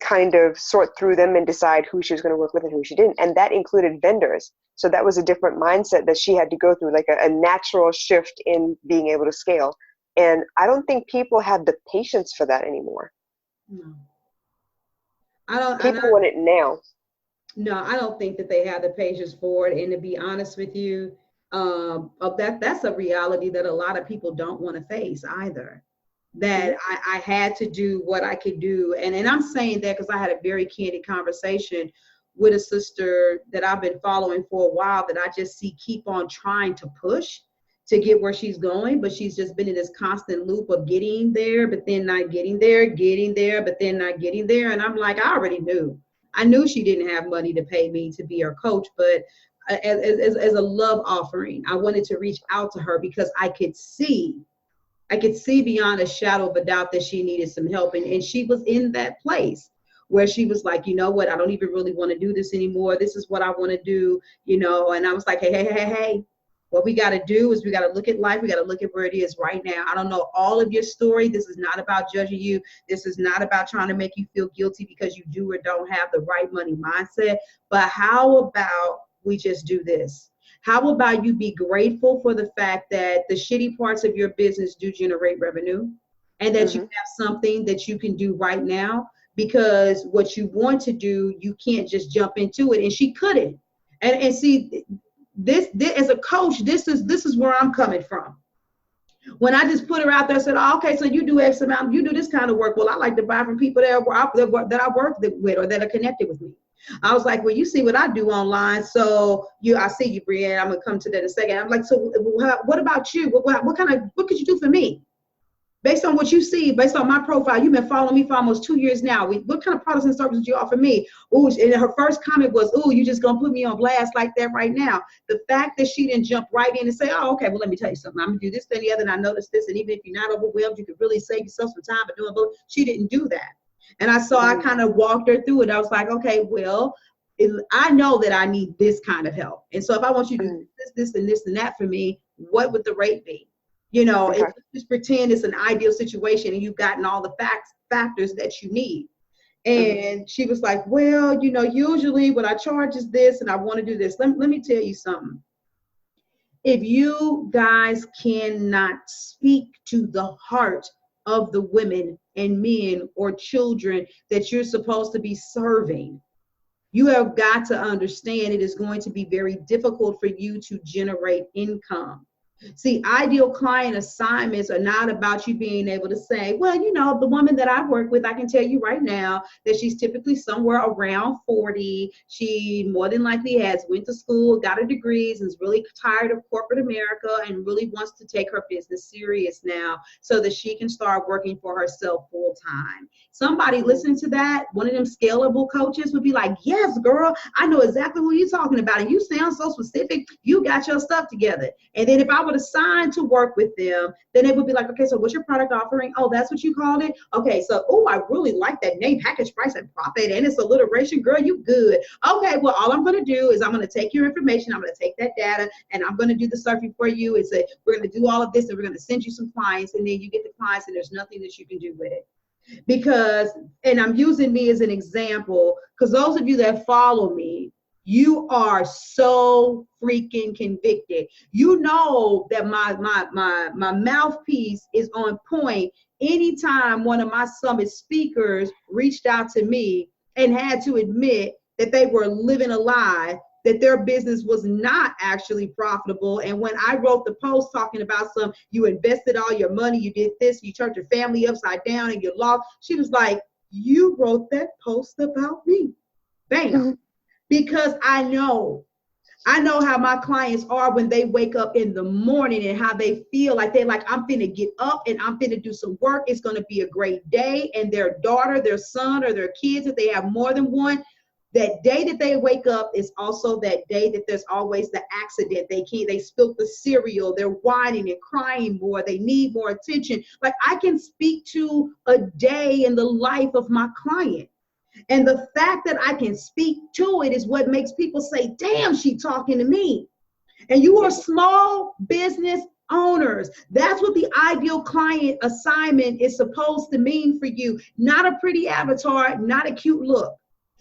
kind of sort through them and decide who she was going to work with and who she didn't. And that included vendors. So that was a different mindset that she had to go through, like a natural shift in being able to scale. And I don't think people have the patience for that anymore. No. People want it now. No, I don't think that they have the patience for it. And to be honest with you, that's a reality that a lot of people don't want to face either. That I had to do what I could do. And I'm saying that because I had a very candid conversation with a sister that I've been following for a while, that I just see keep on trying to push to get where she's going, but she's just been in this constant loop of getting there, but then not getting there, but then not getting there. And I'm like, I already knew. I knew she didn't have money to pay me to be her coach, but as a love offering, I wanted to reach out to her because I could see beyond a shadow of a doubt that she needed some help. And she was in that place where she was like, you know what, I don't even really want to do this anymore. This is what I want to do, and I was like, hey, what we got to do is we got to look at life. We got to look at where it is right now. I don't know all of your story. This is not about judging you. This is not about trying to make you feel guilty because you do or don't have the right money mindset. But how about we just do this? How about you be grateful for the fact that the shitty parts of your business do generate revenue, and that you have something that you can do right now, because what you want to do, you can't just jump into it. And she couldn't. And see, this as a coach, this is where I'm coming from. When I just put her out there and said, oh, okay, so you do X amount, you do this kind of work. Well, I like to buy from people that I work with or that are connected with me. I was like, well, you see what I do online. So I see you, Brianne. I'm going to come to that in a second. I'm like, so what about you? What could you do for me? Based on what you see, based on my profile, you've been following me for almost 2 years now. What kind of products and services do you offer me? Ooh, and her first comment was, ooh, you just going to put me on blast like that right now. The fact that she didn't jump right in and say, oh, okay, well, let me tell you something. I'm going to do this, then the other, and I noticed this. And even if you're not overwhelmed, you could really save yourself some time by doing both. She didn't do that. And I kind of walked her through it. I was like, okay, well, I know that I need this kind of help. And so if I want you to do this, and this, and that for me, what would the rate be? Okay. Just pretend it's an ideal situation and you've gotten all the factors that you need. And she was like, well, usually what I charge is this and I want to do this. Let me tell you something. If you guys cannot speak to the heart of the women and men or children that you're supposed to be serving, you have got to understand it is going to be very difficult for you to generate income. See, ideal client assignments are not about you being able to say, well, you know, the woman that I work with, I can tell you right now that she's typically somewhere around 40. She more than likely has went to school, got her degrees, and is really tired of corporate America and really wants to take her business serious now so that she can start working for herself full time. Somebody listening to that, one of them scalable coaches would be like, yes, girl, I know exactly what you're talking about. And you sound so specific. You got your stuff together. And then if I would assign to work with them, then it would be like, okay, so what's your product offering? Oh, that's what you called it? Okay, so, oh, I really like that name, package, price, and profit, and it's alliteration. Girl, you good. Okay, well, all I'm going to do is I'm going to take your information, I'm going to take that data, and I'm going to do the surfing for you. And say, we're going to do all of this, and we're going to send you some clients, and then you get the clients, and there's nothing that you can do with it. Because, and I'm using me as an example, because those of you that follow me, you are so freaking convicted. You know that my mouthpiece is on point. Anytime one of my summit speakers reached out to me and had to admit that they were living a lie, that their business was not actually profitable. And when I wrote the post talking about you invested all your money, you did this, you turned your family upside down and you lost, she was like, you wrote that post about me. Bam. Mm-hmm. Because I know how my clients are when they wake up in the morning and how they feel like they're like, I'm finna get up and I'm finna do some work. It's going to be a great day. And their daughter, their son, or their kids, if they have more than one, that day that they wake up is also that day that there's always the accident. They spilled the cereal. They're whining and crying more. They need more attention. Like, I can speak to a day in the life of my client. And the fact that I can speak to it is what makes people say, damn, she talking to me. And you are small business owners. That's what the ideal client assignment is supposed to mean for you. Not a pretty avatar, not a cute look.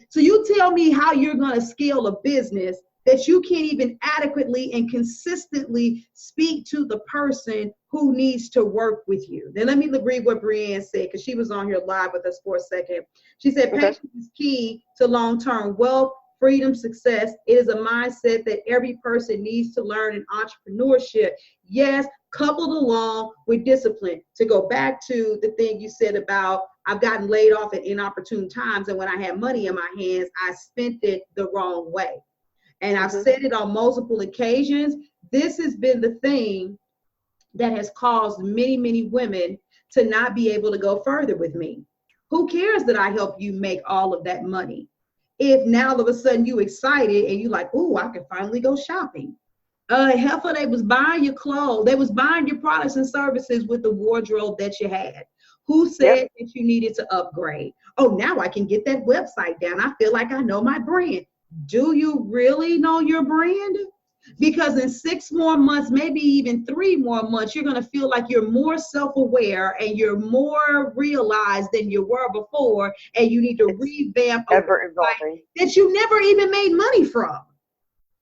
So you tell me how you're going to scale a business that you can't even adequately and consistently speak to the person who needs to work with you. Then let me read what Brianne said, because she was on here live with us for a second. She said, patience is key to long-term wealth, freedom, success. It is a mindset that every person needs to learn in entrepreneurship. Yes, coupled along with discipline. To go back to the thing you said about, I've gotten laid off at inopportune times, and when I had money in my hands, I spent it the wrong way. And I've said it on multiple occasions. This has been the thing that has caused many, many women to not be able to go further with me. Who cares that I help you make all of that money? If now all of a sudden you excited and you like, oh, I can finally go shopping. Heifer, they was buying your clothes. They was buying your products and services with the wardrobe that you had. Who said that you needed to upgrade? Oh, now I can get that website down. I feel like I know my brand. Do you really know your brand? Because in 6 more months, maybe even 3 more months, you're going to feel like you're more self-aware and you're more realized than you were before, and you need to revamp a website that you never even made money from.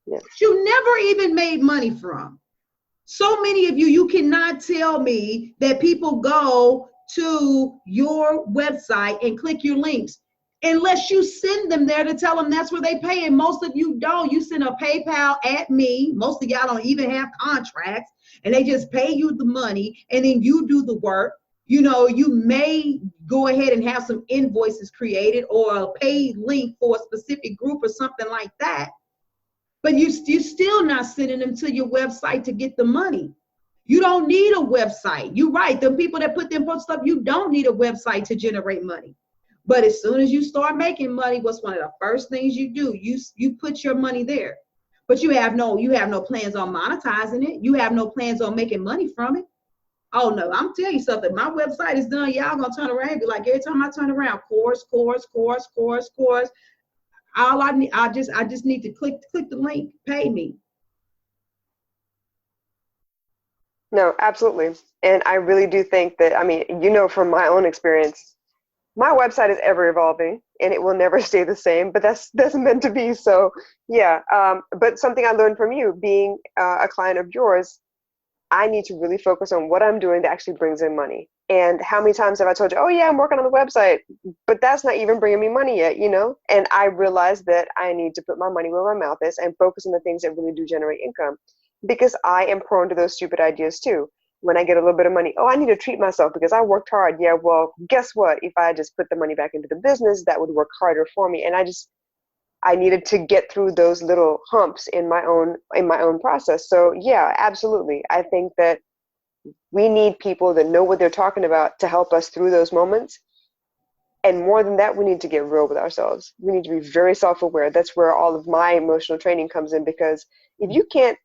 Yes. You never even made money from. So many of you cannot tell me that people go to your website and click your links unless you send them there to tell them that's where they pay. And most of you don't. You send a PayPal at me. Most of y'all don't even have contracts, and they just pay you the money, and then you do the work. You know, you may go ahead and have some invoices created or a paid link for a specific group or something like that. But you're still not sending them to your website to get the money. You don't need a website. You're right. The people that put them post stuff, you don't need a website to generate money. But as soon as you start making money, what's one of the first things you do? You put your money there. But you have no plans on monetizing it. You have no plans on making money from it. Oh no, I'm telling you something. My website is done. Y'all gonna turn around and be like, every time I turn around, course. All I need, I just need to click the link, pay me. No, absolutely. And I really do think that, I mean, you know, from my own experience, my website is ever evolving and it will never stay the same, but that's meant to be. So yeah. But something I learned from you being a client of yours, I need to really focus on what I'm doing that actually brings in money. And how many times have I told you, oh yeah, I'm working on the website, but that's not even bringing me money yet, you know? And I realized that I need to put my money where my mouth is and focus on the things that really do generate income. because I am prone to those stupid ideas too. When I get a little bit of money, oh, I need to treat myself because I worked hard. Yeah, well, guess what? If I just put the money back into the business, that would work harder for me. And I needed to get through those little humps in my own process. So yeah, absolutely. I think that we need people that know what they're talking about to help us through those moments. And more than that, we need to get real with ourselves. We need to be very self-aware. That's where all of my emotional training comes in, because if you can't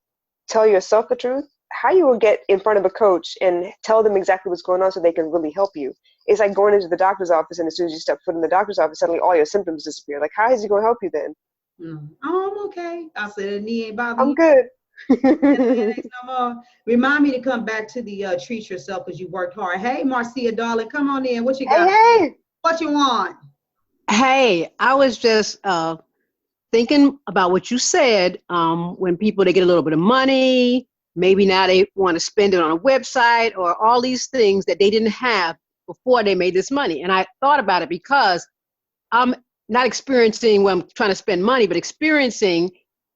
tell yourself the truth, how you will get in front of a coach and tell them exactly what's going on so they can really help you? It's like going into the doctor's office, and as soon as you step foot in the doctor's office, suddenly all your symptoms disappear. Like, how is he going to help you then? Oh, I'm okay. I said, the knee ain't bothering I'm you. good. No more. Remind me to come back to the treat yourself because you worked hard. Hey, Marcia, darling, come on in. What you got? Hey. What you want? Hey, I was just thinking about what you said. When people, they get a little bit of money, maybe now they want to spend it on a website or all these things that they didn't have before they made this money. And I thought about it because I'm not experiencing when I'm trying to spend money, but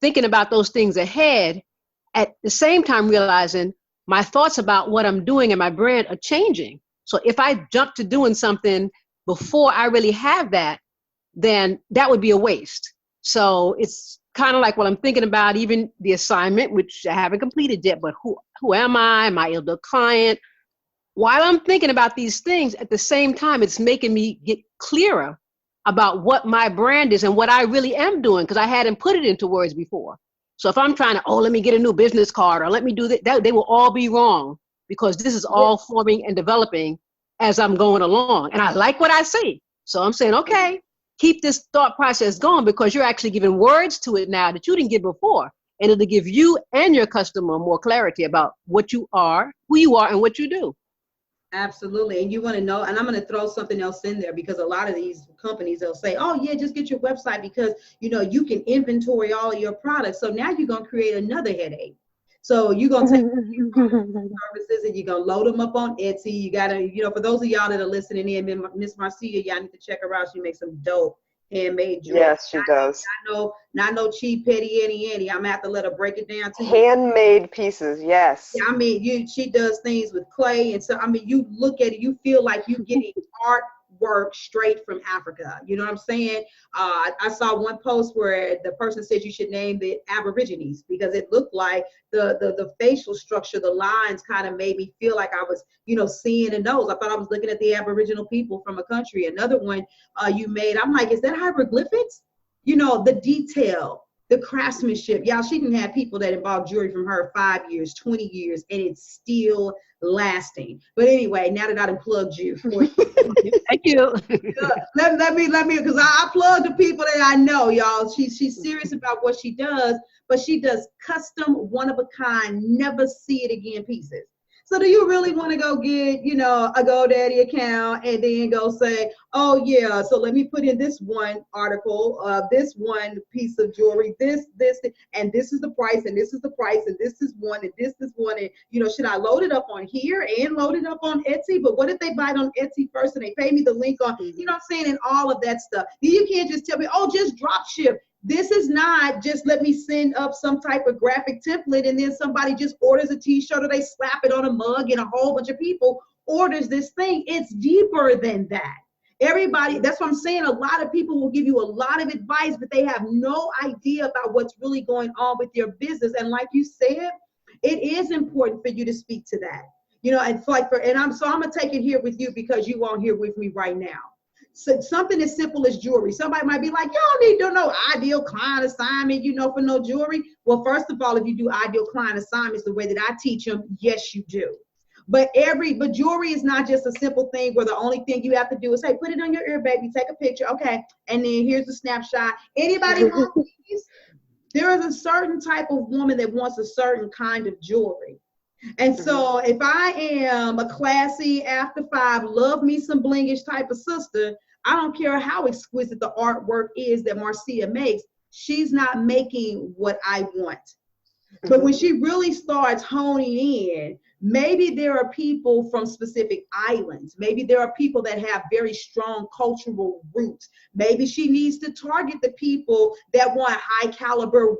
thinking about those things ahead, at the same time realizing my thoughts about what I'm doing and my brand are changing. So if I jump to doing something before I really have that, then that would be a waste. So it's kind of like what I'm thinking about, even the assignment, which I haven't completed yet, but who am I? Am I a client? While I'm thinking about these things, at the same time, it's making me get clearer about what my brand is and what I really am doing, because I hadn't put it into words before. So if I'm trying to, let me get a new business card or let me do that, they will all be wrong, because this is all forming and developing as I'm going along. And I like what I see. So I'm saying, okay, keep this thought process going, because you're actually giving words to it now that you didn't give before. And it'll give you and your customer more clarity about what you are, who you are, and what you do. Absolutely. And you want to know, and I'm going to throw something else in there, because a lot of these companies, they'll say, oh yeah, just get your website because, you can inventory all of your products. So now you're going to create another headache. So you're going to take services and you're going to load them up on Etsy. You got to, for those of y'all that are listening in, Miss Marcia, y'all need to check her out. She makes some dope handmade jewelry. Yes, she does. Not no cheap petty Annie. I'm gonna have to let her break it down to you. Handmade pieces, yes. Yeah, I mean, she does things with clay, and so I mean, you look at it, you feel like you're getting artwork straight from Africa. You know what I'm saying? I saw one post where the person said you should name the Aborigines, because it looked like the facial structure, the lines kind of made me feel like I was, seeing a nose. I thought I was looking at the Aboriginal people from a country. Another one you made, I'm like, is that hieroglyphics? The detail, the craftsmanship. Y'all, she can have people that bought jewelry from her 5 years, 20 years, and it's still lasting. But anyway, now that I done plugged you. Thank you. let me, because I plug the people that I know, y'all. She's serious about what she does, but she does custom, one of a kind, never see it again pieces. So do you really want to go get, a GoDaddy account and then go say, oh yeah, so let me put in this one article, this one piece of jewelry, this, and this is the price, and this is the price, and this is one, and this is one, and should I load it up on here and load it up on Etsy? But what if they buy it on Etsy first and they pay me the link on, you know what I'm saying, and all of that stuff. You can't just tell me, oh, just drop ship. This is not just let me send up some type of graphic template and then somebody just orders a t-shirt or they slap it on a mug and a whole bunch of people orders this thing. It's deeper than that. Everybody, that's what I'm saying. A lot of people will give you a lot of advice, but they have no idea about what's really going on with your business. And like you said, it is important for you to speak to that. It's like I'm gonna take it here with you because you won't here with me right now. So something as simple as jewelry. Somebody might be like, you don't need to know ideal client assignment, for no jewelry. Well, first of all, if you do ideal client assignments the way that I teach them, yes, you do. But jewelry is not just a simple thing where the only thing you have to do is, hey, put it on your ear, baby, take a picture. Okay. And then here's the snapshot. Anybody want these? There is a certain type of woman that wants a certain kind of jewelry. And so if I am a classy after 5, love me some blingish type of sister, I don't care how exquisite the artwork is that Marcia makes. She's not making what I want. But when she really starts honing in, maybe there are people from specific islands. Maybe there are people that have very strong cultural roots. Maybe she needs to target the people that want high caliber,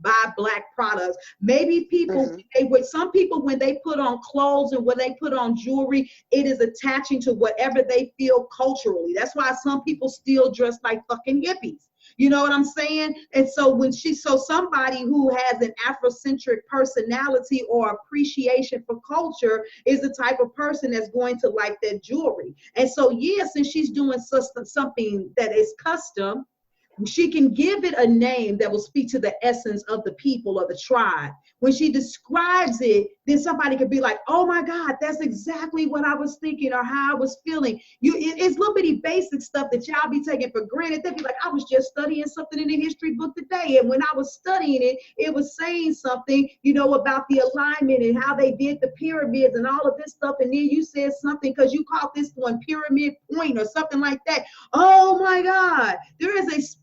buy black products. Maybe people, some people, when they put on clothes and when they put on jewelry, it is attaching to whatever they feel culturally. That's why some people still dress like fucking hippies. You know what I'm saying? And so somebody who has an Afrocentric personality or appreciation for culture is the type of person that's going to like that jewelry. And so, yeah, since she's doing something that is custom, she can give it a name that will speak to the essence of the people or the tribe. When she describes it, then somebody could be like, oh my God, that's exactly what I was thinking or how I was feeling. It's little bitty basic stuff that y'all be taking for granted. They'd be like, I was just studying something in the history book today. And when I was studying it, it was saying something, about the alignment and how they did the pyramids and all of this stuff. And then you said something because you caught this one pyramid point or something like that. Oh my God,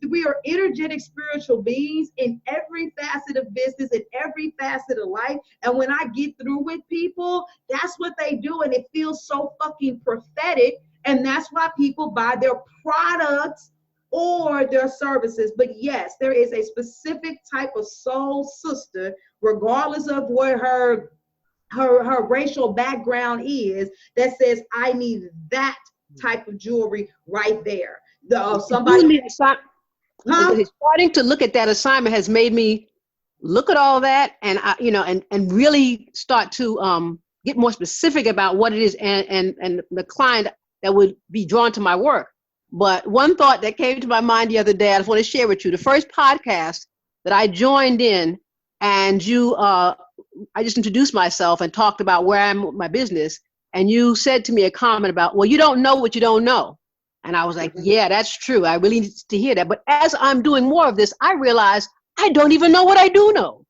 we are energetic spiritual beings in every facet of business, in every facet of life. And when I get through with people, that's what they do. And it feels so fucking prophetic. And that's why people buy their products or their services. But yes, there is a specific type of soul sister, regardless of what her racial background is, that says, I need that type of jewelry right there. Somebody starting to look at that assignment has made me look at all that, and and really start to get more specific about what it is and the client that would be drawn to my work. But one thought that came to my mind the other day, I just want to share with you. The first podcast that I joined in, and I just introduced myself and talked about where I'm with my business, and you said to me a comment about, well, you don't know what you don't know. And I was like, yeah, that's true. I really need to hear that. But as I'm doing more of this, I realize I don't even know what I do know.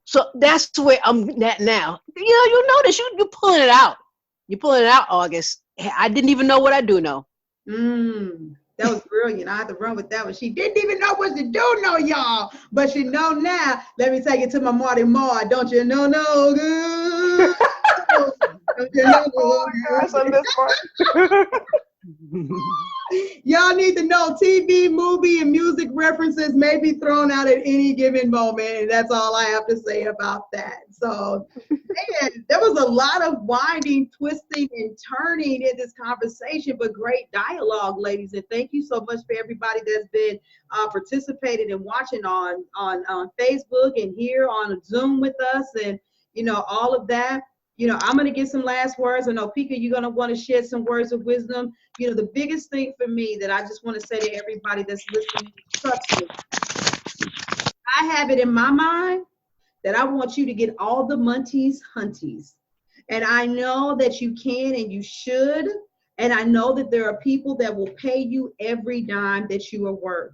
So that's where I'm at now. You notice you're pulling it out. You're pulling it out, August. I didn't even know what I do know. That was brilliant. I had to run with that one. She didn't even know what she do know, y'all. But she know now. Let me take it to my Marty Moore. Don't you know no good? Don't you know no good? On this part. Y'all need to know TV, movie, and music references may be thrown out at any given moment, and that's all I have to say about that. So, man, there was a lot of winding, twisting, and turning in this conversation, but great dialogue, ladies. And thank you so much for everybody that's been participating and watching on Facebook and here on Zoom with us, and all of that. I'm going to get some last words. I know, Pika, you're going to want to share some words of wisdom. The biggest thing for me that I just want to say to everybody that's listening, trust me. I have it in my mind that I want you to get all the munties, hunties. And I know that you can and you should. And I know that there are people that will pay you every dime that you are worth.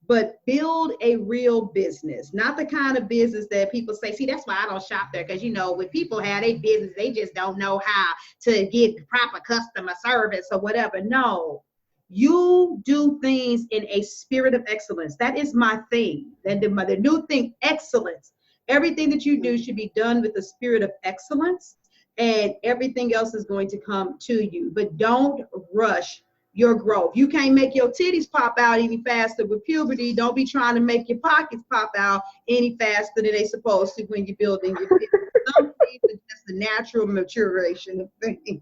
But build a real business, not the kind of business that people say, see, that's why I don't shop there. Because, when people have a business, they just don't know how to get proper customer service or whatever. No, you do things in a spirit of excellence. That is my thing. And the new thing, excellence. Everything that you do should be done with the spirit of excellence, and everything else is going to come to you. But don't rush your growth. You can't make your titties pop out any faster with puberty. Don't be trying to make your pockets pop out any faster than they supposed to when you're building your business. Some things are just the natural maturation of things.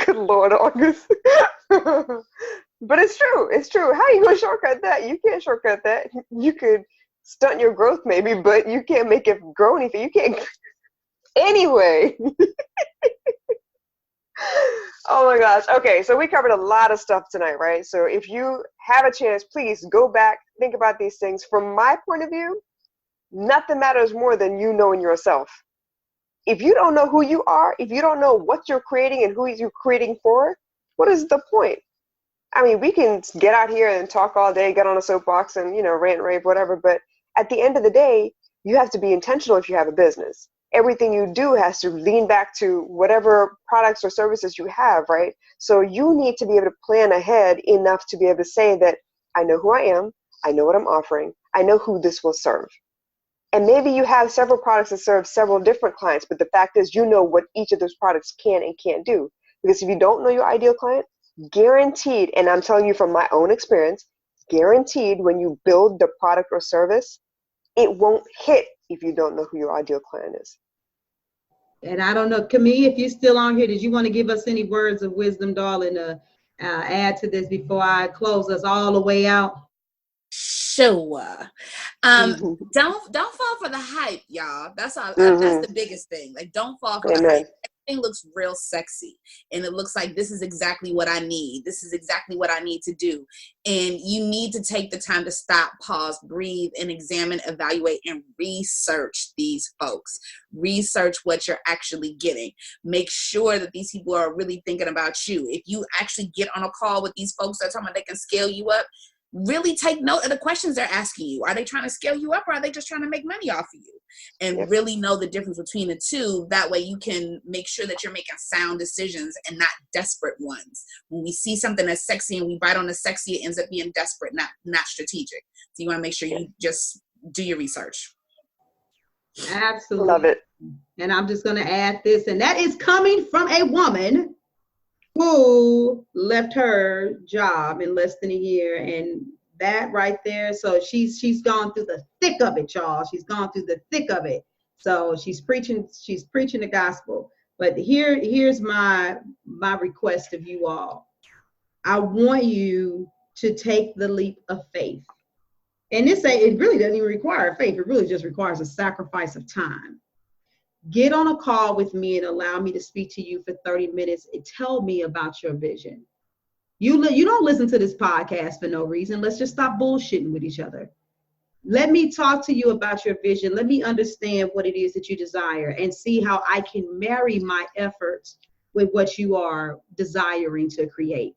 Good Lord, August. But it's true. It's true. How are you going to shortcut that? You can't shortcut that. You could stunt your growth maybe, but you can't make it grow anything. You can't. Anyway. Oh my gosh. Okay, so we covered a lot of stuff tonight, right? So if you have a chance, please go back, think about these things. From my point of view, nothing matters more than you knowing yourself. If you don't know who you are, if you don't know what you're creating and who you're creating for, what is the point? I mean, we can get out here and talk all day, get on a soapbox and, rant and rave, whatever. But at the end of the day, you have to be intentional if you have a business. Everything you do has to lean back to whatever products or services you have, right? So you need to be able to plan ahead enough to be able to say that I know who I am, I know what I'm offering, I know who this will serve. And maybe you have several products that serve several different clients, but the fact is you know what each of those products can and can't do. Because if you don't know your ideal client, guaranteed, and I'm telling you from my own experience, guaranteed when you build the product or service, it won't hit if you don't know who your ideal client is. And I don't know, Camille, if you're still on here, did you want to give us any words of wisdom, darling, add to this before I close us all the way out? Sure. Don't fall for the hype, y'all. That's all. That's the biggest thing. Like, don't fall for the hype. Everything looks real sexy, and it looks like this is exactly what I need. This is exactly what I need to do. And you need to take the time to stop, pause, breathe, and examine, evaluate, and research these folks. Research what you're actually getting. Make sure that these people are really thinking about you. If you actually get on a call with these folks that are talking about they can scale you up, really take note of the questions they're asking you. Are they trying to scale you up, or are they just trying to make money off of you? And really know the difference between the two. That way you can make sure that you're making sound decisions and not desperate ones. When we see something that's sexy and we bite on the sexy, it ends up being desperate, not strategic. So you want to make sure you just do your research. Absolutely. Love it. And I'm just going to add this, and that is coming from a woman who left her job in less than a year, and that right there. So she's gone through the thick of it, y'all. She's gone through the thick of it. So she's preaching the gospel. But here's my request of you all. I want you to take the leap of faith. And it really doesn't even require faith. It really just requires a sacrifice of time. Get on a call with me and allow me to speak to you for 30 minutes and tell me about your vision. You don't listen to this podcast for no reason. Let's just stop bullshitting with each other. Let me talk to you about your vision. Let me understand what it is that you desire and see how I can marry my efforts with what you are desiring to create.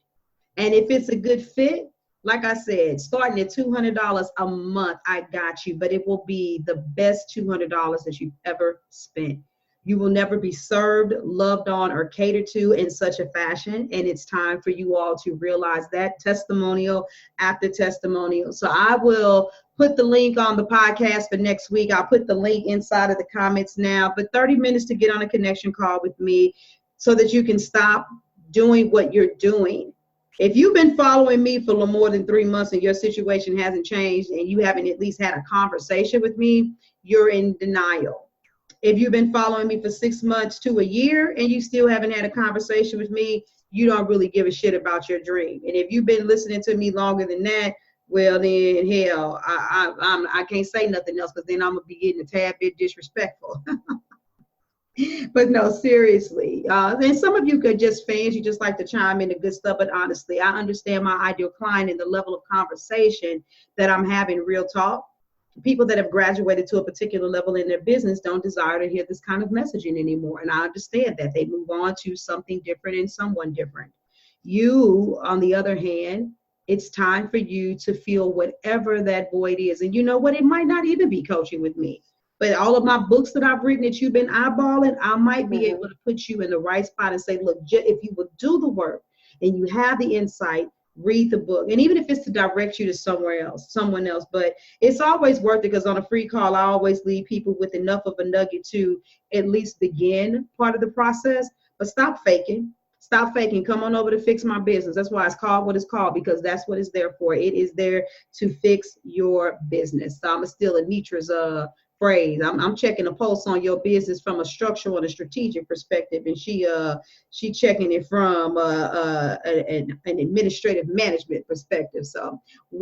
And if it's a good fit, like I said, starting at $200 a month, I got you, but it will be the best $200 that you've ever spent. You will never be served, loved on, or catered to in such a fashion. And it's time for you all to realize that, testimonial after testimonial. So I will put the link on the podcast for next week. I'll put the link inside of the comments now, but 30 minutes to get on a connection call with me so that you can stop doing what you're doing. If you've been following me for more than 3 months and your situation hasn't changed and you haven't at least had a conversation with me, you're in denial. If you've been following me for 6 months to a year and you still haven't had a conversation with me, you don't really give a shit about your dream. And if you've been listening to me longer than that, well then hell, I can't say nothing else because then I'm gonna be getting a tad bit disrespectful. But no, seriously. And some of you could just fans, you just like to chime in the good stuff, but honestly, I understand my ideal client and the level of conversation that I'm having real talk. People that have graduated to a particular level in their business don't desire to hear this kind of messaging anymore. And I understand that. They move on to something different and someone different. You, on the other hand, it's time for you to feel whatever that void is. And you know what? It might not even be coaching with me. But all of my books that I've written that you've been eyeballing, I might be able to put you in the right spot and say, look, if you would do the work and you have the insight, read the book. And even if it's to direct you to someone else, but it's always worth it because on a free call, I always leave people with enough of a nugget to at least begin part of the process. But stop faking. Stop faking. Come on over to Fix My Business. That's why it's called what it's called, because that's what it's there for. It is there to fix your business. So I'm going to steal Anitra's phrase. I'm checking a pulse on your business from a structural and a strategic perspective, and she checking it from an administrative management perspective. So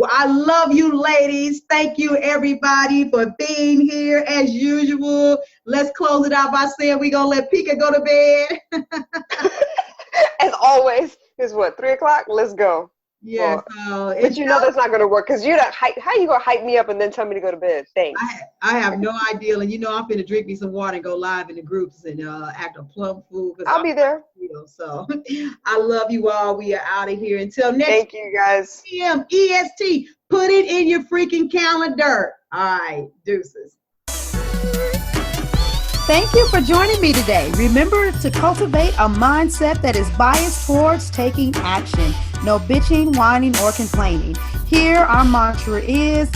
I love you, ladies. Thank you, everybody, for being here as usual. Let's close it out by saying we're gonna let Pika go to bed. As always, it's what, 3 o'clock? Let's go. Yes, but you know that's not going to work because how you going to hype me up and then tell me to go to bed? Thanks. I have no idea. And you know I'm going to drink me some water and go live in the groups and act a plum fool. I'll be there. So I love you all. We are out of here. Until next Thank you, guys. PM EST. Put it in your freaking calendar. All right. Deuces. Thank you for joining me today. Remember to cultivate a mindset that is biased towards taking action. No bitching, whining, or complaining. Here, our mantra is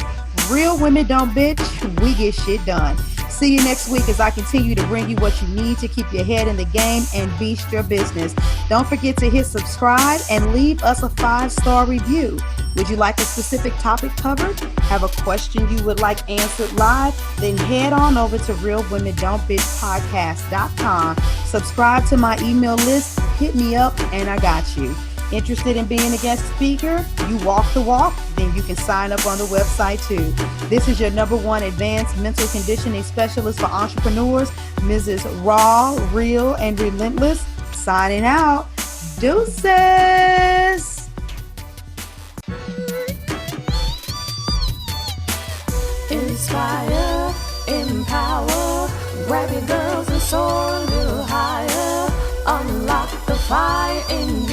Real women don't bitch, we get shit done. See you next week as I continue to bring you what you need to keep your head in the game and beast your business. Don't forget to hit subscribe and leave us a 5-star review. Would you like a specific topic covered? Have a question you would like answered live? Then head on over to realwomendon'tbitchpodcast.com. Subscribe to my email list, hit me up, and I got you. Interested in being a guest speaker? You walk the walk? Then you can sign up on the website too. This is your #1 advanced mental conditioning specialist for entrepreneurs, Mrs. Raw, Real, and Relentless. Signing out. Deuces! Inspire, empower, grab your girls and soar a little higher. Unlock the fire in